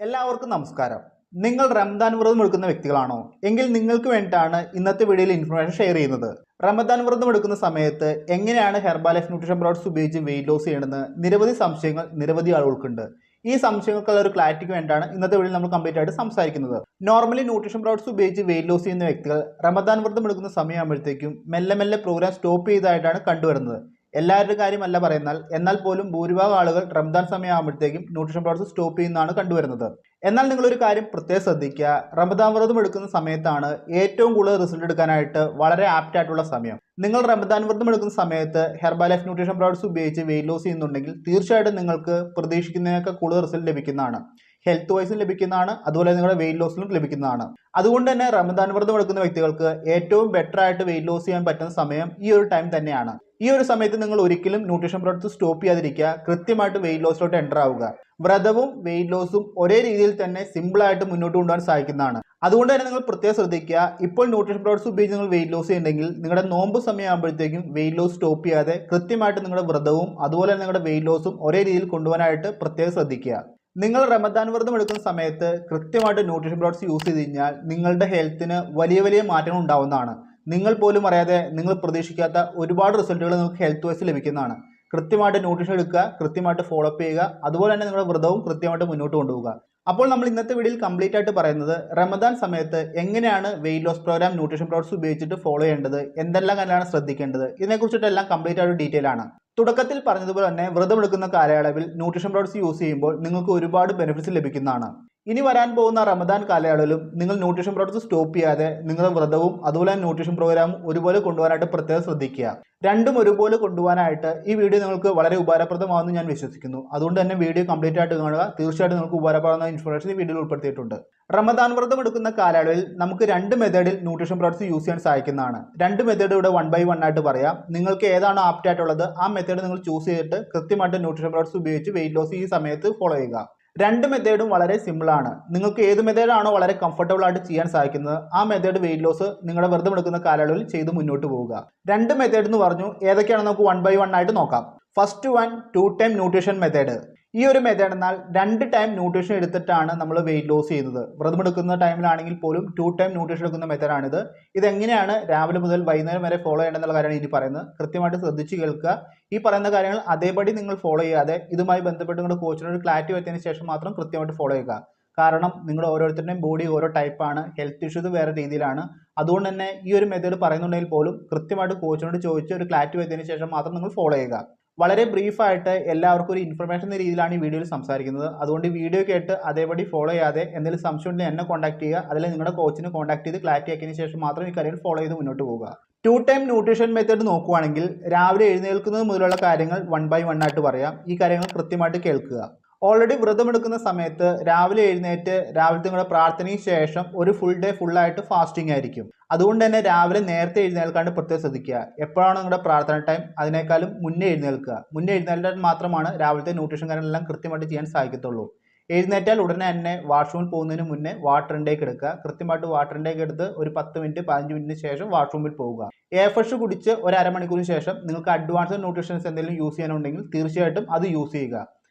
എല്ലാവർക്കും നമസ്കാരം. നിങ്ങൾ റമദാൻ വ്രതം എടുക്കുന്ന വ്യക്തികളാണോ? എങ്കിൽ നിങ്ങൾക്ക് വേണ്ടിയിട്ടാണ് ഇന്നത്തെ വീഡിയോയിൽ ഇൻഫർമേഷൻ ഷെയർ ചെയ്യുന്നത്. റമദാൻ വ്രതം എടുക്കുന്ന സമയത്ത് എങ്ങനെയാണ് ഹെർബലൈഫ് ന്യൂട്രീഷൻ പ്രോഡക്ട്സ് ഉപയോഗിച്ച് വെയിറ്റ് ലോസ് ചെയ്യണമെന്ന് നിരവധി സംശയങ്ങൾ നിരവധി ആളുകൾക്കുണ്ട്. ഈ സംശയങ്ങൾക്കുള്ള ഒരു ക്ലാരിറ്റിക്ക് വേണ്ടിയാണ് ഇന്നത്തെ വീഡിയോയിൽ നമ്മൾ കംപ്ലീറ്റ് ആയിട്ട് സംസാരിക്കുന്നത്. നോർമലി ന്യൂട്രീഷൻ പ്രോഡക്ട്സ് ഉപയോഗിച്ച് വെയിറ്റ് ലോസ് ചെയ്യുന്ന വ്യക്തികൾ റമദാൻ വ്രതം എടുക്കുന്ന സമയമാകുമ്പോഴത്തേക്കും മെല്ലെ മെല്ലെ പ്രോഗ്രാം സ്റ്റോപ്പ് ചെയ്തതായിട്ടാണ് കണ്ടുവരുന്നത്. എല്ലാവരുടെ കാര്യമല്ല പറയുന്നാൽ, എന്നാൽ പോലും ഭൂരിഭാഗം ആളുകൾ റമദാൻ സമയമാകുമ്പോഴത്തേക്കും ന്യൂട്രീഷൻ പ്രോഡക്ട്സ് സ്റ്റോപ്പ് ചെയ്യുന്നതാണ് കണ്ടുവരുന്നത്. എന്നാൽ നിങ്ങളൊരു കാര്യം പ്രത്യേകം ശ്രദ്ധിക്കുക, റമദാൻ വ്രതം എടുക്കുന്ന സമയത്താണ് ഏറ്റവും കൂടുതൽ റിസൾട്ട് എടുക്കാനായിട്ട് വളരെ ആപ്റ്റ് ആയിട്ടുള്ള സമയം. നിങ്ങൾ റമദാൻ വ്രതം എടുക്കുന്ന സമയത്ത് ഹെർബലൈഫ് ന്യൂട്രീഷൻ പ്രോഡക്ട്സ് ഉപയോഗിച്ച് വെയിറ്റ് ലോസ് ചെയ്യുന്നുണ്ടെങ്കിൽ തീർച്ചയായിട്ടും നിങ്ങൾക്ക് പ്രതീക്ഷിക്കുന്നതിനേക്കാൾ കൂടുതൽ റിസൾട്ട് ലഭിക്കുന്നതാണ്. ഹെൽത്ത് വൈസും ലഭിക്കുന്നതാണ്, അതുപോലെ നിങ്ങളുടെ വെയിറ്റ് ലോസിലും ലഭിക്കുന്നതാണ്. അതുകൊണ്ട് തന്നെ റമദാൻ വ്രതം എടുക്കുന്ന വ്യക്തികൾക്ക് ഏറ്റവും ബെറ്റർ ആയിട്ട് വെയിറ്റ് ലോസ് ചെയ്യാൻ പറ്റുന്ന സമയം ഈ ഒരു ടൈം തന്നെയാണ്. ഈ ഒരു സമയത്ത് നിങ്ങൾ ഒരിക്കലും ന്യൂട്രീഷൻ പ്രോഡക്ട്സ് സ്റ്റോപ്പ് ചെയ്യാതിരിക്കുക, കൃത്യമായിട്ട് വെയിറ്റ് ലോസിലോട്ട് എൻ്റർ ആവുക. വ്രതവും വെയിറ്റ് ലോസും ഒരേ രീതിയിൽ തന്നെ സിമ്പിളായിട്ട് മുന്നോട്ട് കൊണ്ടുപോകാൻ സാധിക്കുന്നതാണ്. അതുകൊണ്ട് തന്നെ നിങ്ങൾ പ്രത്യേകം ശ്രദ്ധിക്കുക, ഇപ്പോൾ ന്യൂട്രീഷൻ പ്രോഡക്ട്സ് ഉപയോഗിച്ച് നിങ്ങൾ വെയിറ്റ് ലോസ് ചെയ്യുന്നുണ്ടെങ്കിൽ നിങ്ങളുടെ നോമ്പ് സമയമാകുമ്പോഴത്തേക്കും വെയിറ്റ് ലോസ് സ്റ്റോപ്പ് ചെയ്യാതെ കൃത്യമായിട്ട് നിങ്ങളുടെ വ്രതവും അതുപോലെ തന്നെ നിങ്ങളുടെ വെയിറ്റ് ലോസും ഒരേ രീതിയിൽ കൊണ്ടുപോകാനായിട്ട് പ്രത്യേകം ശ്രദ്ധിക്കുക. നിങ്ങൾ റമദാൻ വ്രതം എടുക്കുന്ന സമയത്ത് കൃത്യമായിട്ട് ന്യൂട്രീഷൻ പ്രോഡക്ട്സ് യൂസ് ചെയ്ത് കഴിഞ്ഞാൽ നിങ്ങളുടെ ഹെൽത്തിന് വലിയ വലിയ മാറ്റങ്ങൾ ഉണ്ടാവുന്നതാണ്. നിങ്ങൾ പോലും അറിയാതെ നിങ്ങൾ പ്രതീക്ഷിക്കാത്ത ഒരുപാട് റിസൾട്ടുകൾ നിങ്ങൾക്ക് ഹെൽത്ത് വൈസ് ലഭിക്കുന്നതാണ്. കൃത്യമായിട്ട് ന്യൂട്രീഷൻ എടുക്കുക, കൃത്യമായിട്ട് ഫോളോ അപ്പ് ചെയ്യുക, അതുപോലെ തന്നെ നിങ്ങളുടെ വ്രതവും കൃത്യമായിട്ട് മുന്നോട്ട് കൊണ്ടുപോകുക. അപ്പോൾ നമ്മൾ ഇന്നത്തെ വീഡിയോയിൽ കംപ്ലീറ്റ് ആയിട്ട് പറയുന്നത് റമദാൻ സമയത്ത് എങ്ങനെയാണ് weight loss program nutrition products ഉപയോഗിച്ചിട്ട് ഫോളോ ചെയ്യേണ്ടത്, എന്തെല്ലാം കാര്യമാണ് ശ്രദ്ധിക്കേണ്ടത്, ഇതിനെക്കുറിച്ചിട്ടെല്ലാം കംപ്ലീറ്റ് ആയിട്ട് ഡീറ്റെയിൽ ആണ്. തുടക്കത്തിൽ പറഞ്ഞതുപോലെ തന്നെ വ്രതം എടുക്കുന്ന കാലയളവിൽ ന്യൂട്രീഷൻ പ്രോഡക്ട്സ് യൂസ് ചെയ്യുമ്പോൾ നിങ്ങൾക്ക് ഒരുപാട് ബെനിഫിറ്റ്സ് ലഭിക്കുന്നതാണ്. ഇനി വരാൻ പോകുന്ന റമദാൻ കാലയളവിലും നിങ്ങൾ ന്യൂട്രീഷൻ പ്രോഡക്ട്സ് സ്റ്റോപ്പ് ചെയ്യാതെ നിങ്ങളുടെ വ്രതവും അതുപോലെ തന്നെ ന്യൂട്രീഷൻ പ്രോഗ്രാമും ഒരുപോലെ കൊണ്ടുപോകാനായിട്ട് പ്രത്യേകം ശ്രദ്ധിക്കുക. രണ്ടും ഒരുപോലെ കൊണ്ടുപോകാനായിട്ട് ഈ വീഡിയോ നിങ്ങൾക്ക് വളരെ ഉപകാരപ്രദമാകുമെന്ന് ഞാൻ വിശ്വസിക്കുന്നു. അതുകൊണ്ട് തന്നെ വീഡിയോ കംപ്ലീറ്റ് ആയിട്ട് കാണുക. തീർച്ചയായിട്ടും നിങ്ങൾക്ക് ഉപകാരപ്പെടുന്ന ഇൻഫർമേഷൻ ഈ വീഡിയോയിൽ ഉൾപ്പെടുത്തിയിട്ടുണ്ട്. റമദാൻ വ്രതം എടുക്കുന്ന കാലയളവിൽ നമുക്ക് രണ്ട് മെത്തേഡിൽ ന്യൂട്രീഷൻ പ്രോഡക്ട്സ് യൂസ് ചെയ്യാൻ സാധിക്കുന്നതാണ്. രണ്ട് മെത്തേഡ് ഇവിടെ 1 by 1 ആയിട്ട് പറയാം. നിങ്ങൾക്ക് ഏതാണോ ആപ്റ്റ് ആയിട്ടുള്ളത് ആ മെത്തേഡ് നിങ്ങൾ ചൂസ് ചെയ്തിട്ട് കൃത്യമായിട്ട് ന്യൂട്രീഷൻ പ്രോഡക്ട്സ് ഉപയോഗിച്ച് വെയിറ്റ് ലോസ് ഈ സമയത്ത് ഫോളോ ചെയ്യുക. രണ്ട് മെത്തേഡും വളരെ സിമ്പിളാണ്. നിങ്ങൾക്ക് ഏത് മെത്തേഡാണോ വളരെ കംഫർട്ടബിൾ ആയിട്ട് ചെയ്യാൻ സാധിക്കുന്നത് ആ മെത്തേഡ് വെയിറ്റ് ലോസ് നിങ്ങളുടെ വ്രതം എടുക്കുന്ന കാലയളവിൽ ചെയ്ത് മുന്നോട്ട് പോവുക. രണ്ട് മെത്തേഡ് എന്ന് പറഞ്ഞു, ഏതൊക്കെയാണ് നമുക്ക് 1 by 1 ആയിട്ട് നോക്കാം. First one 2 time nutrition method. ഈ ഒരു മെത്തേഡ് എന്നാൽ 2 ടൈം ന്യൂട്രീഷൻ എടുത്തിട്ടാണ് നമ്മൾ വെയിറ്റ് ലോസ് ചെയ്യുന്നത്. വ്രതം എടുക്കുന്ന ടൈമിലാണെങ്കിൽ പോലും 2 ടൈം ന്യൂട്രീഷൻ എടുക്കുന്ന മെത്തേഡാണിത്. ഇതെങ്ങനെയാണ് രാവിലെ മുതൽ വൈകുന്നേരം വരെ ഫോളോ ചെയ്യേണ്ടെന്നുള്ള കാര്യമാണ് ഇനി പറയുന്നത്. കൃത്യമായിട്ട് ശ്രദ്ധിച്ച് കേൾക്കുക. ഈ പറയുന്ന കാര്യങ്ങൾ അതേപടി നിങ്ങൾ ഫോളോ ചെയ്യാതെ ഇതുമായി ബന്ധപ്പെട്ട് നിങ്ങളുടെ കോച്ചിനോട് ക്ലാരിറ്റി വരുത്തിയതിന് ശേഷം മാത്രം കൃത്യമായിട്ട് ഫോളോ ചെയ്യുക. കാരണം നിങ്ങൾ ഓരോരുത്തരുടെയും ബോഡി ഓരോ ടൈപ്പാണ്, ഹെൽത്ത് ഇഷ്യൂസ് വേറെ രീതിയിലാണ്. അതുകൊണ്ട് തന്നെ ഈ ഒരു മെത്തേഡ് പറയുന്നുണ്ടെങ്കിൽ പോലും കൃത്യമായിട്ട് കോച്ചിനോട് ചോദിച്ച് ഒരു ക്ലാരിറ്റി വരുത്തിയതിന് ശേഷം മാത്രം നിങ്ങൾ ഫോളോ ചെയ്യുക. വളരെ ബ്രീഫായിട്ട് എല്ലാവർക്കും ഒരു ഇൻഫർമേഷൻ എന്ന രീതിയിലാണ് ഈ വീഡിയോയിൽ സംസാരിക്കുന്നത്. അതുകൊണ്ട് ഈ വീഡിയോ കേട്ട് അതേപടി ഫോളോ ചെയ്യാതെ എന്തെങ്കിലും സംശയം ഉണ്ടെങ്കിൽ എന്നെ കോൺടാക്ട് ചെയ്യുക, അല്ലെങ്കിൽ നിങ്ങളുടെ കോച്ചിനെ കോൺടാക്ട് ചെയ്ത് ക്ലാരിറ്റി ആക്കിയതിന് ശേഷം മാത്രം ഈ കാര്യങ്ങൾ ഫോളോ ചെയ്ത് മുന്നോട്ട് പോകുക. 2 ടൈം ന്യൂട്രീഷൻ മെത്തേഡ് നോക്കുകയാണെങ്കിൽ രാവിലെ എഴുന്നേൽക്കുന്നത് മുതലുള്ള കാര്യങ്ങൾ 1 by 1 ആയിട്ട് പറയാം. ഈ കാര്യങ്ങൾ കൃത്യമായിട്ട് കേൾക്കുക. ഓൾറെഡി വ്രതം എടുക്കുന്ന സമയത്ത് രാവിലെ എഴുന്നേറ്റ് രാവിലത്തെ നിങ്ങളുടെ പ്രാർത്ഥനയ്ക്ക് ശേഷം ഒരു ഫുൾ ഡേ ഫുള്ളായിട്ട് ഫാസ്റ്റിംഗ് ആയിരിക്കും. അതുകൊണ്ട് തന്നെ രാവിലെ നേരത്തെ എഴുന്നേൽക്കാണ്ട് പ്രത്യേകം ശ്രദ്ധിക്കുക. എപ്പോഴാണ് നിങ്ങളുടെ പ്രാർത്ഥന ടൈം അതിനേക്കാളും മുന്നേ എഴുന്നേൽക്കുക. മുന്നേ എഴുന്നേൽക്കാൻ മാത്രമാണ് രാവിലത്തെ ന്യൂട്രീഷൻ കാര്യങ്ങളെല്ലാം കൃത്യമായിട്ട് ചെയ്യാൻ സാധിക്കത്തുള്ളൂ. എഴുന്നേറ്റാൽ ഉടനെ തന്നെ വാഷ്റൂമിൽ പോകുന്നതിന് മുന്നേ വാട്ടർ ഇൻടേക്ക് എടുക്കുക. കൃത്യമായിട്ട് വാട്ടർ ഇൻടേക്ക് എടുത്ത് ഒരു 10 മിനിറ്റ് 15 മിനിറ്റിന് ശേഷം വാഷ്റൂമിൽ പോവുക. ഫ്രഷ് കുടിച്ച് ഒരു അരമണിക്കൂറിന് ശേഷം നിങ്ങൾക്ക് അഡ്വാൻസ്ഡ് ന്യൂട്രീഷൻസ് എന്തെങ്കിലും യൂസ് ചെയ്യാനുണ്ടെങ്കിൽ തീർച്ചയായിട്ടും അത് യൂസ് ചെയ്യുക.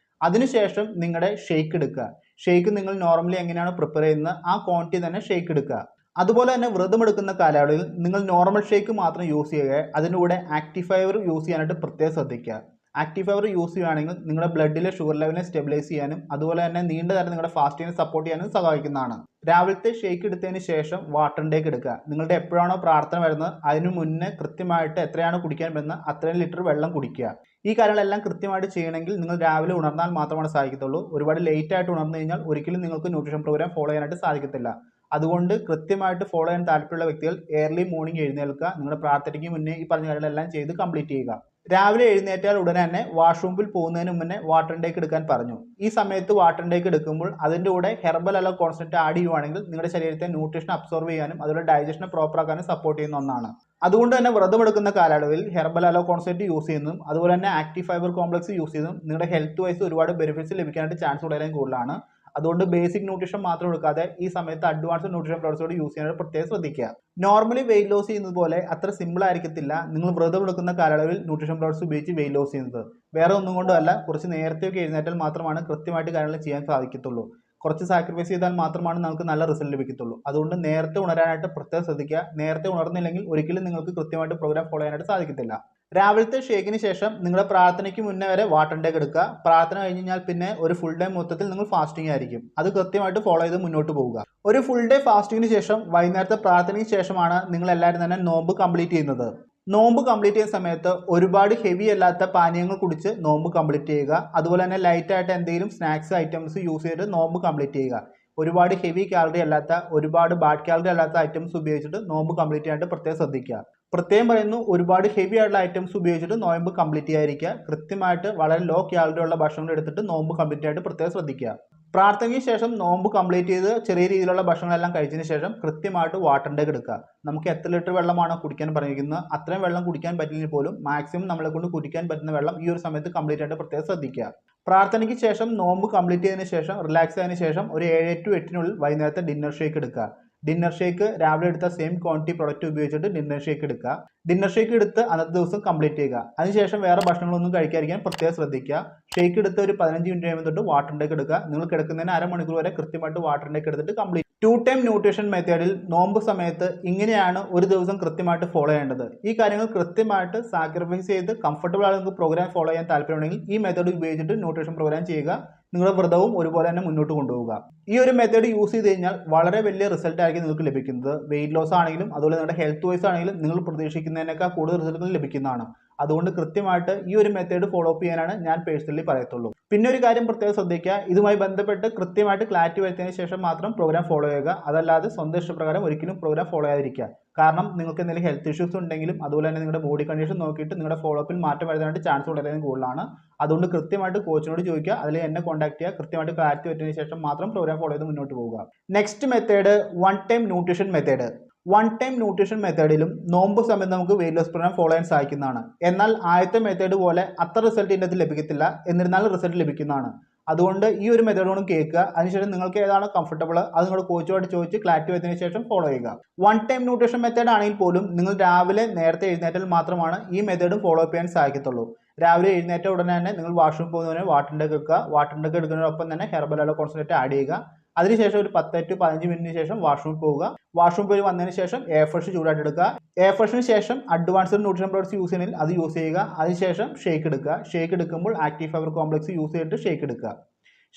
അതിനുശേഷം നിങ്ങളുടെ ഷേക്ക് എടുക്കുക. ഷേക്ക് നിങ്ങൾ നോർമലി എങ്ങനെയാണ് പ്രിപ്പയർ ചെയ്യുന്നത് ആ ക്വാണ്ടിറ്റി തന്നെ ഷേക്ക് എടുക്കുക. അതുപോലെ തന്നെ വ്രതം എടുക്കുന്ന കാലയളവിൽ നിങ്ങൾ നോർമൽ ഷേക്ക് മാത്രം യൂസ് ചെയ്യുക. അതിൻ്റെ കൂടെ ആക്റ്റീവ് ഫൈബർ യൂസ് ചെയ്യാനായിട്ട് പ്രത്യേകം ശ്രദ്ധിക്കുക. ആക്റ്റീവ് ഫൈബർ യൂസ് ചെയ്യുകയാണെങ്കിൽ നിങ്ങളുടെ ബ്ലഡിലെ ഷുഗർ ലെവലിനെ സ്റ്റെബിലൈസ് ചെയ്യാനും അതുപോലെ തന്നെ നീണ്ട നേരം നിങ്ങളുടെ ഫാസ്റ്റിങ്ങിനെ സപ്പോർട്ട് ചെയ്യാനും സഹായിക്കുന്നതാണ്. രാവിലത്തെ ഷേക്ക് എടുത്തതിന് ശേഷം വാട്ടർ ഇൻടേക്ക് എടുക്കുക. നിങ്ങളുടെ എപ്പോഴാണോ പ്രാർത്ഥന വരുന്നത് അതിന് മുന്നേ കൃത്യമായിട്ട് എത്രയാണ് കുടിക്കാൻ പറ്റുന്നത് അത്രയും ലിറ്റർ വെള്ളം കുടിക്കുക. ഈ കാര്യങ്ങളെല്ലാം കൃത്യമായിട്ട് ചെയ്യണമെങ്കിൽ നിങ്ങൾ രാവിലെ ഉണർന്നാൽ മാത്രമാണ് സാധിക്കത്തുള്ളൂ. ഒരുപാട് ലേറ്റ് ആയിട്ട് ഉണർന്നു കഴിഞ്ഞാൽ ഒരിക്കലും നിങ്ങൾക്ക് ന്യൂട്രീഷൻ പ്രോഗ്രാം ഫോളോ ചെയ്യാനായിട്ട് സാധിക്കത്തില്ല. അതുകൊണ്ട് കൃത്യമായിട്ട് ഫോളോ ചെയ്യാൻ താല്പര്യമുള്ള വ്യക്തികൾ ഏർലി മോർണിംഗ് എഴുന്നേൽക്കുക. നിങ്ങളുടെ പ്രാർത്ഥനയ്ക്ക് മുന്നേ ഈ പറഞ്ഞ കാര്യങ്ങളെല്ലാം ചെയ്ത് കംപ്ലീറ്റ് ചെയ്യുക. രാവിലെ എഴുന്നേറ്റാൽ ഉടനെ തന്നെ വാഷ്റൂമിൽ പോകുന്നതിന് മുന്നേ വാട്ടർ ഇൻടേക്ക് എടുക്കാൻ പറഞ്ഞു. ഈ സമയത്ത് വാട്ടർ ഇൻടേക്ക് എടുക്കുമ്പോൾ അതിൻ്റെ കൂടെ ഹെർബൽ അല്ല കോൺസെൻട്രേറ്റ് ആഡ് ചെയ്യുവാണെങ്കിൽ നിങ്ങളുടെ ശരീരത്തെ ന്യൂട്രീഷൻ അബ്സോർവ് ചെയ്യാനും അതുപോലെ ഡൈജഷനെ പ്രോപ്പർ ആക്കാനും സപ്പോർട്ട് ചെയ്യുന്ന ഒന്നാണ്. അതുകൊണ്ട് തന്നെ വ്രതം എടുക്കുന്ന കാലയളവിൽ ഹെർബൽ അലോ കോൺസെൻട്രേറ്റ് യൂസ് ചെയ്യുന്നതും അതുപോലെ തന്നെ ആക്റ്റീവ് ഫൈബർ കോംപ്ലക്സ് യൂസ് ചെയ്യുന്നതും നിങ്ങളുടെ ഹെൽത്ത് വൈസ് ഒരുപാട് ബെനിഫിറ്റ്സ് ലഭിക്കാനായിട്ട് ചാൻസ് വളരെ കൂടുതലാണ്. അതുകൊണ്ട് ബേസിക് ന്യൂട്രീഷൻ മാത്രം എടുക്കാതെ ഈ സമയത്ത് അഡ്വാൻസ്ഡ് ന്യൂട്രീഷൻ പ്രോഡക്ട്സ് യൂസ് ചെയ്യാനായിട്ട് പ്രത്യേകം ശ്രദ്ധിക്കുക. നോർമലി വെയിറ്റ് ലോസ് ചെയ്യുന്നത് പോലെ അത്ര സിമ്പിൾ ആയിരിക്കത്തില്ല നിങ്ങൾ വ്രതം എടുക്കുന്ന കാലയളവിൽ ന്യൂട്രീഷൻ പ്രോഡക്ട്സ് ഉപയോഗിച്ച് വെയിറ്റ് ലോസ് ചെയ്യുന്നത്. വേറെ ഒന്നും കൊണ്ടല്ല, കുറച്ച് നേരത്തെയൊക്കെ എഴുന്നേറ്റാൽ മാത്രമാണ് കൃത്യമായിട്ട് കാര്യങ്ങൾ ചെയ്യാൻ സാധിക്കത്തുള്ളൂ. കുറച്ച് സാക്രിഫൈസ് ചെയ്താൽ മാത്രമാണ് നമുക്ക് നല്ല റിസൾട്ട് ലഭിക്കത്തുള്ളൂ. അതുകൊണ്ട് നേരത്തെ ഉണരാനായിട്ട് പ്രത്യേകം ശ്രദ്ധിക്കുക. നേരത്തെ ഉണർന്നില്ലെങ്കിൽ ഒരിക്കലും നിങ്ങൾക്ക് കൃത്യമായിട്ട് പ്രോഗ്രാം ഫോളോ ചെയ്യാനായിട്ട് സാധിക്കത്തില്ല. രാവിലത്തെ ഷേക്കിന് ശേഷം നിങ്ങളുടെ പ്രാർത്ഥനയ്ക്ക് മുന്നേ വരെ വാട്ടർ ഇൻടേക്ക് എടുക്കുക. പ്രാർത്ഥന കഴിഞ്ഞ് കഴിഞ്ഞാൽ പിന്നെ ഒരു ഫുൾ ഡേ മൊത്തത്തിൽ നിങ്ങൾ ഫാസ്റ്റിംഗ് ആയിരിക്കും. അത് കൃത്യമായിട്ട് ഫോളോ ചെയ്ത് മുന്നോട്ട് പോവുക. ഒരു ഫുൾ ഡേ ഫാസ്റ്റിങ്ങിന് ശേഷം വൈകുന്നേരത്തെ പ്രാർത്ഥനയ്ക്ക് ശേഷമാണ് നിങ്ങൾ എല്ലാവരും തന്നെ നോമ്പ് കംപ്ലീറ്റ് ചെയ്യുന്നത്. നോമ്പ് കംപ്ലീറ്റ് ചെയ്യുന്ന സമയത്ത് ഒരുപാട് ഹെവി അല്ലാത്ത പാനീയങ്ങൾ കുടിച്ച് നോമ്പ് കംപ്ലീറ്റ് ചെയ്യുക. അതുപോലെ തന്നെ ലൈറ്റ് ആയിട്ട് എന്തെങ്കിലും സ്നാക്സ് ഐറ്റംസ് യൂസ് ചെയ്ത് നോമ്പ് കംപ്ലീറ്റ് ചെയ്യുക. ഒരുപാട് ഹെവി കാലറി അല്ലാത്ത, ഒരുപാട് ബാഡ് കാലറി അല്ലാത്ത ഐറ്റംസ് ഉപയോഗിച്ചിട്ട് നോമ്പ് കംപ്ലീറ്റ് ചെയ്യാനായിട്ട് പ്രത്യേകം ശ്രദ്ധിക്കുക. പ്രത്യേകം പറയുന്നു, ഒരുപാട് ഹെവി ആയിട്ടുള്ള ഐറ്റംസ് ഉപയോഗിച്ചിട്ട് നോമ്പ് കംപ്ലീറ്റ് ചെയ്യാതിരിക്കുക. കൃത്യമായിട്ട് വളരെ ലോ കാലറി ഉള്ള ഭക്ഷണങ്ങൾ എടുത്തിട്ട് നോമ്പ് കംപ്ലീറ്റ് ആയിട്ട് പ്രത്യേകം ശ്രദ്ധിക്കുക. പ്രാർത്ഥനയ്ക്ക് ശേഷം നോമ്പ് കംപ്ലീറ്റ് ചെയ്ത് ചെറിയ രീതിയിലുള്ള ഭക്ഷണങ്ങളെല്ലാം കഴിച്ചതിന് ശേഷം കൃത്യമായിട്ട് വാട്ടർ ഇൻടേക്ക് എടുക്കുക. നമുക്ക് എത്ര ലിറ്റർ വെള്ളമാണോ കുടിക്കാൻ പറഞ്ഞിരിക്കുന്നത് അത്രയും വെള്ളം കുടിക്കാൻ പറ്റില്ലെങ്കിൽ പോലും മാക്സിമം നമ്മളെ കൊണ്ട് കുടിക്കാൻ പറ്റുന്ന വെള്ളം ഈ ഒരു സമയത്ത് കംപ്ലീറ്റ് ആയിട്ട് പ്രത്യേകം ശ്രദ്ധിക്കുക. പ്രാർത്ഥനയ്ക്ക് ശേഷം നോമ്പ് കംപ്ലീറ്റ് ചെയ്തതിന് ശേഷം റിലാക്സ് ആയതിനു ശേഷം ഒരു 7 to 8 വൈകുന്നേരത്തെ ഡിന്നർ ഷേക്ക് എടുക്കുക. ഡിന്നർ ഷേക്ക് രാവിലെ എടുത്ത സെയിം ക്വാണ്ടിറ്റി പ്രൊഡക്റ്റ് ഉപയോഗിച്ചിട്ട് ഡിന്നർ ഷേക്ക് എടുക്കുക. ഡിന്നർ ഷേക്ക് എടുത്ത് അന്നത്തെ ദിവസം കംപ്ലീറ്റ് ചെയ്യുക. അതിനുശേഷം വേറെ ഭക്ഷണങ്ങളൊന്നും കഴിക്കാതിരിക്കാൻ പ്രത്യേകം ശ്രദ്ധിക്കുക. ഷേക്ക് എടുത്ത് ഒരു 15 മിനിറ്റ് കഴിയുമ്പോൾ തൊട്ട് വാട്ടർ ഇൻടേക്ക് എടുക്കുക. നിങ്ങൾ കിടക്കുന്നതിന് അരമണിക്കൂർ വരെ കൃത്യമായിട്ട് വാട്ടർ ഇൻടേക്ക് എടുത്തിട്ട് കംപ്ലീറ്റ്. 2 ടൈം ന്യൂട്രീഷൻ മെത്തേഡിൽ നോമ്പ് സമയത്ത് ഇങ്ങനെയാണ് ഒരു ദിവസം കൃത്യമായിട്ട് ഫോളോ ചെയ്യേണ്ടത്. ഈ കാര്യങ്ങൾ കൃത്യമായിട്ട് സാക്രിഫൈസ് ചെയ്ത് കംഫർട്ടബിൾ ആയി നിങ്ങൾക്ക് പ്രോഗ്രാം ഫോളോ ചെയ്യാൻ താല്പര്യമുണ്ടെങ്കിൽ ഈ മെത്തേഡ് ഉപയോഗിച്ചിട്ട് ന്യൂട്രീഷൻ പ്രോഗ്രാം ചെയ്യുക. നിങ്ങളുടെ വ്രതവും ഒരുപോലെ തന്നെ മുന്നോട്ട് കൊണ്ടുപോകുക. ഈ ഒരു മെത്തേഡ് യൂസ് ചെയ്ത് കഴിഞ്ഞാൽ വളരെ വലിയ റിസൾട്ട് ആയിരിക്കും നിങ്ങൾക്ക് ലഭിക്കുന്നത്. വെയിറ്റ് ലോസ് ആണെങ്കിലും അതുപോലെ നിങ്ങളുടെ ഹെൽത്ത് വൈസ് ആണെങ്കിലും നിങ്ങൾ പ്രതീക്ഷിക്കുന്നതിനേക്കാൾ കൂടുതൽ റിസൾട്ടുകൾ ലഭിക്കുന്നതാണ്. അതുകൊണ്ട് കൃത്യമായിട്ട് ഈ ഒരു മെത്തേഡ് ഫോളോ അപ്പ് ചെയ്യാനാണ് ഞാൻ പേഴ്സണലി പറയത്തുള്ളൂ. പിന്നെ ഒരു കാര്യം പ്രത്യേകം ശ്രദ്ധിക്കുക, ഇതുമായി ബന്ധപ്പെട്ട് കൃത്യമായിട്ട് ക്ലാരിറ്റി വരുത്തിയതിനു ശേഷം മാത്രം പ്രോഗ്രാം ഫോളോ ചെയ്യുക. അതല്ലാതെ സ്വന്തം ഇഷ്ടപ്രകാരം ഒരിക്കലും പ്രോഗ്രാം ഫോളോ ചെയ്യാതിരിക്കുക. കാരണം നിങ്ങൾക്ക് എന്തെങ്കിലും ഹെൽത്ത് ഇഷ്യൂസ് ഉണ്ടെങ്കിലും അതുപോലെ തന്നെ നിങ്ങളുടെ ബോഡി കണ്ടീഷൻ നോക്കിയിട്ട് നിങ്ങളുടെ ഫോളോ അപ്പിൽ മാറ്റം വരുത്താനായിട്ട് ചാൻസ് വളരെയധികം കൂടുതലാണ്. അതുകൊണ്ട് കൃത്യമായിട്ട് കോച്ചിനോട് ചോദിക്കുക, അതിൽ എന്നെ കോൺടാക്ട് ചെയ്യുക. കൃത്യമായിട്ട് ക്ലാരിറ്റി വരുത്തിയതിനു ശേഷം മാത്രം പ്രോഗ്രാം ഫോളോ ചെയ്ത് മുന്നോട്ട് പോവുക. Next method one time nutrition method. One time nutrition മെത്തേഡിലും നോമ്പ് സമയത്ത് നമുക്ക് വെയിറ്റ് ലോസ് പ്രോഗ്രാം ഫോളോ ചെയ്യാൻ സാധിക്കുന്നതാണ്. എന്നാൽ ആദ്യത്തെ മെത്തേഡ് പോലെ അത്ര റിസൾട്ട് ഇതിൻ്റെ അകത്ത് ലഭിക്കത്തില്ല, എന്നിരുന്നാലും റിസൾട്ട് ലഭിക്കുന്നതാണ്. അതുകൊണ്ട് ഈ ഒരു മെത്തേഡോടും കേൾക്കുക. അതിനുശേഷം നിങ്ങൾക്ക് ഏതാണോ കംഫർട്ടബിൾ അത് നിങ്ങളുടെ കോച്ചുമായിട്ട് ചോദിച്ച് ക്ലാരിറ്റി വരുന്നതിന് ശേഷം ഫോളോ ചെയ്യുക. വൺ ടൈം ന്യൂട്രീഷൻ മെത്തേഡ് ആണെങ്കിൽ പോലും നിങ്ങൾ രാവിലെ നേരത്തെ എഴുന്നേറ്റാൽ മാത്രമാണ് ഈ മെത്തേഡ് ഫോളോ അപ്പ് ചെയ്യാൻ സാധിക്കത്തുള്ളൂ. രാവിലെ എഴുന്നേറ്റ ഉടനെ തന്നെ നിങ്ങൾ വാഷ്റൂം പോകുന്നതിന് വാട്ടർ ഇൻടേക്ക് എടുക്കുക. വാട്ടർ ഇൻടേക്ക് എടുക്കുന്നതിനൊപ്പം തന്നെ ഹെർബൽ ഓയിൽ കോൺസെൻട്രേറ്റ് ആഡ് ചെയ്യുക. അതിനുശേഷം ഒരു 10 to 15 മിനിറ്റിന് ശേഷം വാഷ്റൂം പോവുക. വാഷ്റൂം പോയി വന്നതിന് ശേഷം എയർ ഫ്രഷ് ചൂടായിട്ട് എടുക്കുക. എയർ ഫ്രഷിന് ശേഷം അഡ്വാൻസ്ഡ് ന്യൂട്രീഷൻ പ്രോഡക്ട്സ് യൂസ് ചെയ്യണമെങ്കിൽ അത് യൂസ് ചെയ്യുക. അതിനുശേഷം ഷേക്ക് എടുക്കുക. ഷേക്ക് എടുക്കുമ്പോൾ ആക്റ്റീവ് ഫൈബർ കോംപ്ലക്സ് യൂസ് ചെയ്തിട്ട് ഷേക്ക് എടുക്കുക.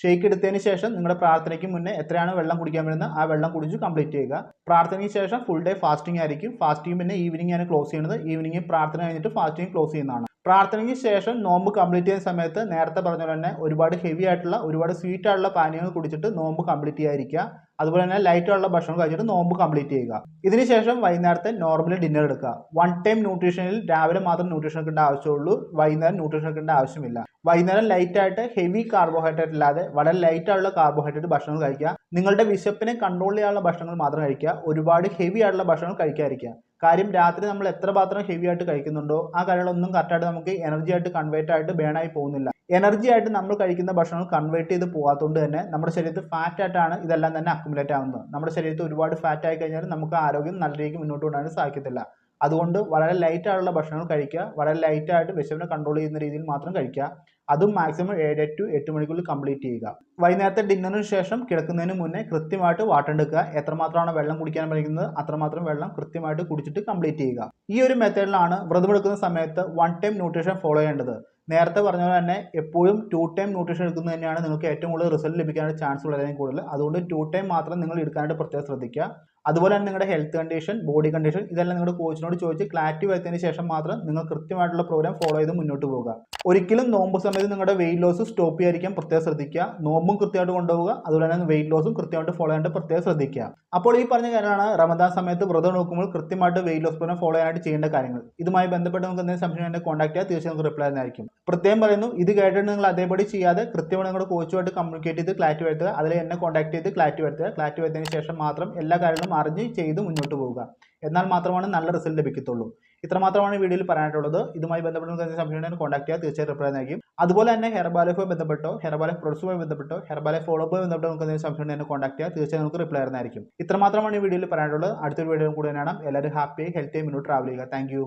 ഷേക്ക് എടുത്തതിന് ശേഷം നിങ്ങളുടെ പ്രാർത്ഥനയ്ക്ക് മുന്നേ എത്രയാണ് വെള്ളം കുടിക്കാൻ വരുന്നത് ആ വെള്ളം കുടിച്ച് കംപ്ലീറ്റ് ചെയ്യുക. പ്രാർത്ഥനയ്ക്ക് ശേഷം ഫുൾ ഡേ ഫാസ്റ്റിംഗ് ആയിരിക്കും. ഫാസ്റ്റിംഗ് പിന്നെ ഈവനിങ് ആണ് ക്ലോസ് ചെയ്യുന്നത്. ഈവനിങ് പ്രാർത്ഥന കഴിഞ്ഞിട്ട് ഫാസ്റ്റിംഗ് ക്ലോസ് ചെയ്യുന്നതാണ്. പ്രാർത്ഥനയ്ക്ക് ശേഷം നോമ്പ് കംപ്ലീറ്റ് ചെയ്യുന്ന സമയത്ത് നേരത്തെ പറഞ്ഞ പോലെ തന്നെ ഒരുപാട് ഹെവി ആയിട്ടുള്ള ഒരുപാട് സ്വീറ്റ് ആയിട്ടുള്ള പാനീയങ്ങൾ കുടിച്ചിട്ട് നോമ്പ് കംപ്ലീറ്റ് ചെയ്യാതിരിക്കുക. അതുപോലെ തന്നെ ലൈറ്റ് ആയിട്ടുള്ള ഭക്ഷണം കഴിച്ചിട്ട് നോമ്പ് കംപ്ലീറ്റ് ചെയ്യുക. ഇതിനുശേഷം വൈകുന്നേരത്തെ നോർമലി ഡിന്നർ എടുക്കുക. വൺ ടൈം ന്യൂട്രീഷനിൽ രാവിലെ മാത്രം ന്യൂട്രീഷൻ എടുക്കേണ്ട ആവശ്യമുള്ളൂ, വൈകുന്നേരം ന്യൂട്രീഷൻ എടുക്കേണ്ട ആവശ്യമില്ല. വൈകുന്നേരം ലൈറ്റ് ആയിട്ട് ഹെവി കാർബോഹൈഡ്രേറ്റ് അല്ലാതെ വളരെ ലൈറ്റ് ആയിട്ടുള്ള കാർബോഹൈഡ്രേറ്റ് ഭക്ഷണങ്ങൾ കഴിക്കുക. നിങ്ങളുടെ വിശപ്പിനെ കൺട്രോൾ ചെയ്യാനുള്ള ഭക്ഷണങ്ങൾ മാത്രം കഴിക്കുക. ഒരുപാട് ഹെവി ആയിട്ടുള്ള ഭക്ഷണങ്ങൾ കഴിക്കാതിരിക്കുക. കാര്യം രാത്രി നമ്മൾ എത്ര മാത്രം ഹെവി ആയിട്ട് കഴിക്കുന്നുണ്ടോ ആ കാര്യങ്ങളൊന്നും കറക്റ്റായിട്ട് നമുക്ക് എനർജി ആയിട്ട് കൺവേർട്ട് ആയിട്ട് ബേൺ ആയി പോകുന്നില്ല. എനർജി ആയിട്ട് നമ്മൾ കഴിക്കുന്ന ഭക്ഷണങ്ങൾ കൺവേർട്ട് ചെയ്ത് പോകാത്തതുകൊണ്ട് തന്നെ നമ്മുടെ ശരീരത്തിൽ ഫാറ്റ് ആയിട്ടാണ് ഇതെല്ലാം തന്നെ അക്യുമുലേറ്റ് ആവുന്നത്. നമ്മുടെ ശരീരത്തിൽ ഒരുപാട് ഫാറ്റ് ആയി കഴിഞ്ഞാൽ നമുക്ക് ആരോഗ്യം നല്ല രീതിക്ക് മുന്നോട്ട് കൊണ്ടുപോകാൻ സാധിക്കത്തില്ല. അതുകൊണ്ട് വളരെ ലൈറ്റ് ആയിട്ടുള്ള ഭക്ഷണങ്ങൾ കഴിക്കുക. വളരെ ലൈറ്റ് ആയിട്ട് വിശപ്പിനെ കൺട്രോൾ ചെയ്യുന്ന രീതിയിൽ മാത്രം കഴിക്കുക. അതും മാക്സിമം 7 to 8 മണിക്കൂറിൽ കംപ്ലീറ്റ് ചെയ്യുക. വൈകുന്നേരത്തെ ഡിന്നറിന് ശേഷം കിടക്കുന്നതിന് മുന്നേ കൃത്യമായിട്ട് വാട്ടർ എടുക്കുക. എത്രമാത്രമാണ് വെള്ളം കുടിക്കാൻ പഠിക്കുന്നത് അത്രമാത്രം വെള്ളം കൃത്യമായിട്ട് കുടിച്ചിട്ട് കംപ്ലീറ്റ് ചെയ്യുക. ഈ ഒരു മെത്തേഡിലാണ് വ്രതമെടുക്കുന്ന സമയത്ത് വൺ ടൈം ന്യൂട്രീഷൻ ഫോളോ ചെയ്യേണ്ടത്. നേരത്തെ പറഞ്ഞ പോലെ തന്നെ എപ്പോഴും 2 ടൈം ന്യൂട്രീഷൻ എടുക്കുന്നത് തന്നെയാണ് നിങ്ങൾക്ക് ഏറ്റവും കൂടുതൽ റിസൾട്ട് ലഭിക്കാനുള്ള ചാൻസ് വളരെയധികം കൂടുതൽ. അതുകൊണ്ട് 2 ടൈം മാത്രം നിങ്ങൾ എടുക്കാനായിട്ട് പ്രത്യേകം ശ്രദ്ധിക്കുക. അതുപോലെ തന്നെ നിങ്ങളുടെ ഹെൽത്ത് കണ്ടീഷൻ, ബോഡി കണ്ടീഷൻ ഇതെല്ലാം നിങ്ങളുടെ കോച്ചിനോട് ചോദിച്ച് ക്ലാരിറ്റി വരുത്തിയതിന് ശേഷം മാത്രം നിങ്ങൾ കൃത്യമായിട്ടുള്ള പ്രോഗ്രാം ഫോളോ ചെയ്ത് മുന്നോട്ട് പോകുക. ഒരിക്കലും നോമ്പ് സമയത്ത് നിങ്ങളുടെ വെയിറ്റ് ലോസ് സ്റ്റോപ്പ് ചെയ്യാതിരിക്കാൻ പ്രത്യേകം ശ്രദ്ധിക്കുക. നോമ്പും കൃത്യമായിട്ട് കൊണ്ടുപോകുക. അതുപോലെ തന്നെ വെയിറ്റ് ലോസും കൃത്യമായിട്ട് ഫോളോ ചെയ്യാനായിട്ട് പ്രത്യേകം ശ്രദ്ധിക്കുക. അപ്പോൾ ഈ പറഞ്ഞ കാര്യമാണ് റമദാൻ സമയത്ത് വ്രതം നോക്കുമ്പോൾ കൃത്യമായിട്ട് വെയിറ്റ് ലോസ് പ്രോഗ്രാം ഫോളോ ചെയ്യാനായിട്ട് ചെയ്യേണ്ട കാര്യങ്ങൾ. ഇതുമായി ബന്ധപ്പെട്ട് നമുക്ക് എന്തെങ്കിലും സംശയം എന്നെ കോൺടാക്ട് ചെയ്യുക. തീർച്ചയായും നമുക്ക് റിപ്ലൈ തന്നെയായിരിക്കും. പ്രത്യേകം പറയുന്നു, ഇത് കേട്ടിട്ട് നിങ്ങൾ അതേപടി ചെയ്യാതെ കൃത്യമായി നിങ്ങളുടെ കോച്ചുമായിട്ട് കമ്മ്യൂണിക്കേറ്റ് ചെയ്ത് ക്ലാരിറ്റി വരുത്തുക. അതിൽ എന്നെ കോൺടാക്ട് ചെയ്ത് ക്ലാരിറ്റി വരുത്തുക. ക്ലാരിറ്റി വരുത്തിയതിന് ശേഷം മാത്രം എല്ലാ കാര്യങ്ങളും അറിഞ്ഞ് ചെയ്ത് മുന്നോട്ട് പോവുക. എന്നാൽ മാത്രമാണ് നല്ല റിസൾട്ട് ലഭിക്കത്തുള്ളൂ. ഇത്രമാത്രമാണ് ഈ വീഡിയോയിൽ പറയാനായിട്ടുള്ളത്. ഇതുമായി ബന്ധപ്പെട്ട് സംശയം കോൺടാക്ട് ചെയ്യുക. തീർച്ചയായും റിപ്ലൈ നൽകും. അതുപോലെ തന്നെ ഹെർബാലൈഫുമായി ബന്ധപ്പെട്ടോ ഹെർബാലൈഫ് പ്രൊഡക്ട്സുമായി ബന്ധപ്പെട്ടോ ഹെർബാലൈഫ് ഫോളോ അപ്പ് ബന്ധപ്പെട്ടോ നമുക്ക് സംശയം തന്നെ കോൺടാക്ട് ചെയ്യുക. തീർച്ചയായും നമുക്ക് റിപ്ലൈ തരുന്നതായിരിക്കും. ഇത്രമാത്രമാണ് ഈ വീഡിയോയിൽ പറയാനുള്ളത്. അടുത്തൊരു വീഡിയോ കൂടെ കാണാം. എല്ലാവരും ഹാപ്പി ഹെൽത്തി മുന്നോട്ട് ട്രാവൽ ചെയ്യുക. Thank you.